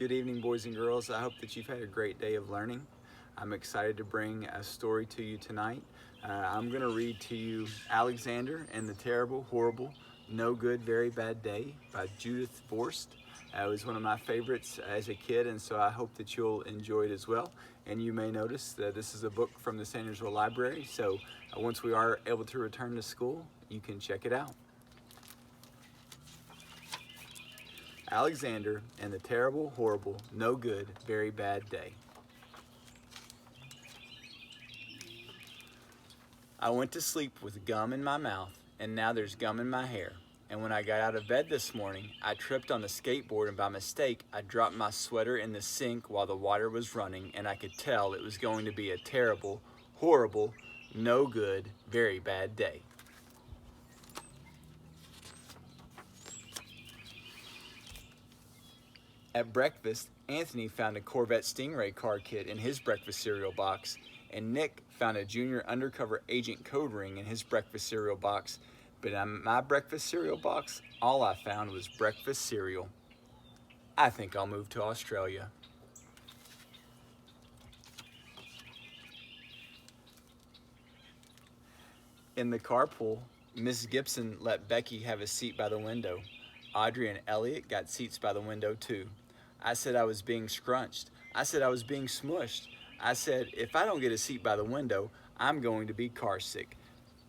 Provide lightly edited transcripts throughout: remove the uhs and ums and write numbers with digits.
Good evening, boys and girls. I hope that you've had a great day of learning. I'm excited to bring a story to you tonight. I'm going to read to you Alexander and the Terrible, Horrible, No Good, Very Bad Day by Judith Forst. It was one of my favorites as a kid, and so I hope that you'll enjoy it as well. And you may notice that this is a book from the Sandersville Library, so once we are able to return to school, you can check it out. Alexander and the Terrible, Horrible, No Good, Very Bad Day. I went to sleep with gum in my mouth, and now there's gum in my hair. And when I got out of bed this morning, I tripped on the skateboard, and by mistake, I dropped my sweater in the sink while the water was running, and I could tell it was going to be a terrible, horrible, no good, very bad day. At breakfast, Anthony found a Corvette Stingray car kit in his breakfast cereal box, and Nick found a Junior Undercover Agent code ring in his breakfast cereal box. But in my breakfast cereal box, all I found was breakfast cereal. I think I'll move to Australia. In the carpool, Miss Gibson let Becky have a seat by the window. Audrey and Elliot got seats by the window too. I said I was being scrunched. I said I was being smushed. I said, if I don't get a seat by the window, I'm going to be car sick.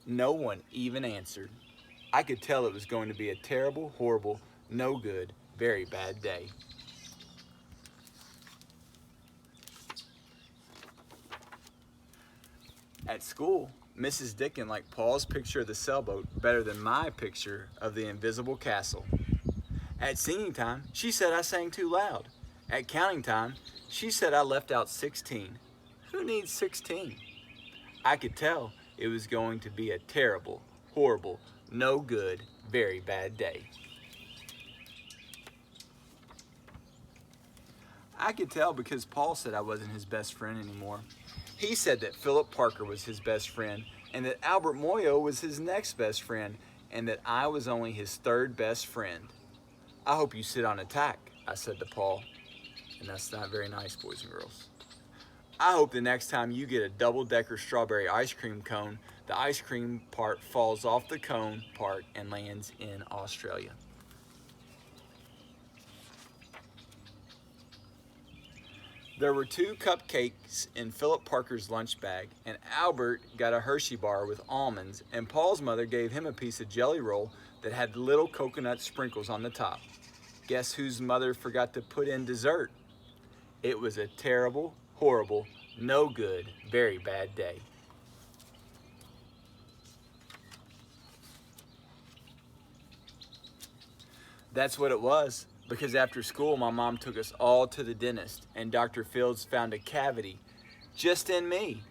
No one even answered. I could tell it was going to be a terrible, horrible, no good, very bad day. At school, Mrs. Dickin liked Paul's picture of the sailboat better than my picture of the invisible castle. At singing time, she said I sang too loud. At counting time, she said I left out 16. Who needs 16? I could tell it was going to be a terrible, horrible, no good, very bad day. I could tell because Paul said I wasn't his best friend anymore. He said that Philip Parker was his best friend, and that Albert Moyo was his next best friend, and that I was only his third best friend. I hope you sit on a tack, I said to Paul. And that's not very nice, boys and girls. I hope the next time you get a double-decker strawberry ice cream cone, the ice cream part falls off the cone part and lands in Australia. There were 2 cupcakes in Philip Parker's lunch bag, and Albert got a Hershey bar with almonds, and Paul's mother gave him a piece of jelly roll that had little coconut sprinkles on the top. Guess whose mother forgot to put in dessert? It was a terrible, horrible, no good, very bad day. That's what it was, because after school my mom took us all to the dentist, and Dr. Fields found a cavity just in me.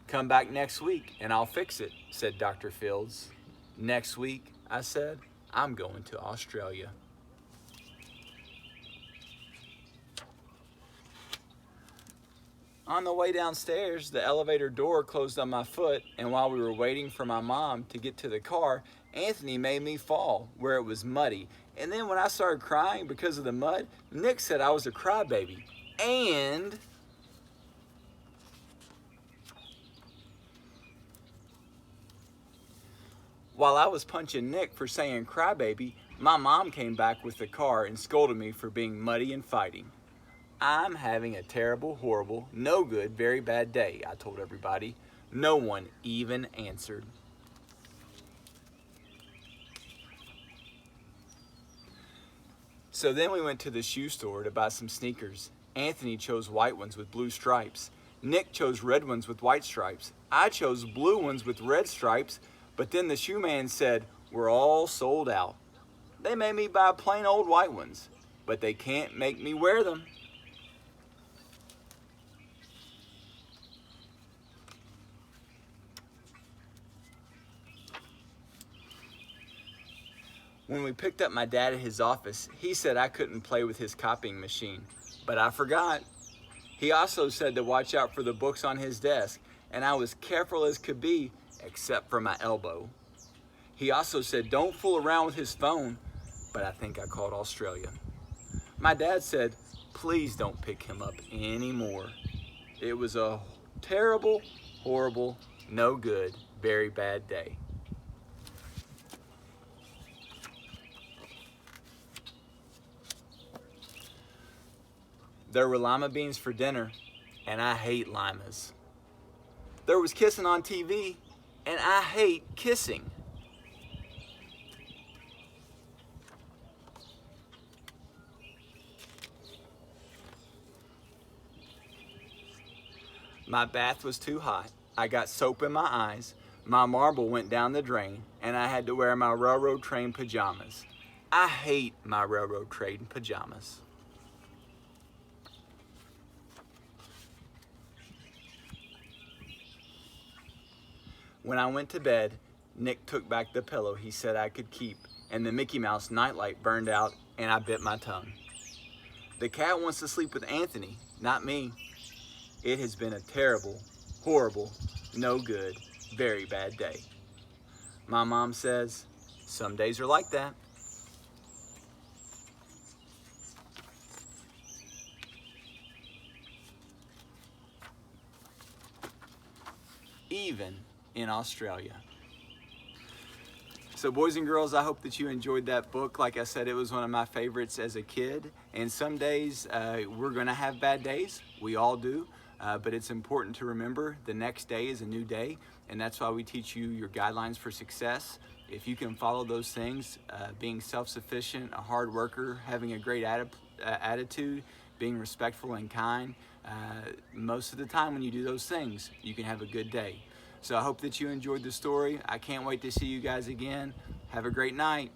Come back next week and I'll fix it, said Dr. Fields. Next week, I said, I'm going to Australia. On the way downstairs, the elevator door closed on my foot, and while we were waiting for my mom to get to the car, Anthony made me fall where it was muddy. And then when I started crying because of the mud, Nick said I was a crybaby. And while I was punching Nick for saying crybaby, my mom came back with the car and scolded me for being muddy and fighting. I'm having a terrible, horrible, no good, very bad day, I told everybody. No one even answered. So then we went to the shoe store to buy some sneakers. Anthony chose white ones with blue stripes. Nick chose red ones with white stripes. I chose blue ones with red stripes, but then the shoe man said, we're all sold out. They made me buy plain old white ones, but they can't make me wear them. When we picked up my dad at his office, he said I couldn't play with his copying machine, but I forgot. He also said to watch out for the books on his desk, and I was careful as could be, except for my elbow. He also said don't fool around with his phone, but I think I called Australia. My dad said, please don't pick him up anymore. It was a terrible, horrible, no good, very bad day. There were lima beans for dinner, and I hate limas. There was kissing on TV, and I hate kissing. My bath was too hot. I got soap in my eyes. My marble went down the drain, and I had to wear my railroad train pajamas. I hate my railroad train pajamas. When I went to bed, Nick took back the pillow he said I could keep, and the Mickey Mouse nightlight burned out, and I bit my tongue. The cat wants to sleep with Anthony, not me. It has been a terrible, horrible, no good, very bad day. My mom says, some days are like that. Even in Australia. So boys and girls, I hope that you enjoyed that book. Like I said, it was one of my favorites as a kid. And some days we're gonna have bad days. We all do. But it's important to remember the next day is a new day. And that's why we teach you your guidelines for success. If you can follow those things, being self-sufficient, a hard worker, having a great attitude, being respectful and kind, most of the time when you do those things, you can have a good day. So I hope that you enjoyed the story. I can't wait to see you guys again. Have a great night.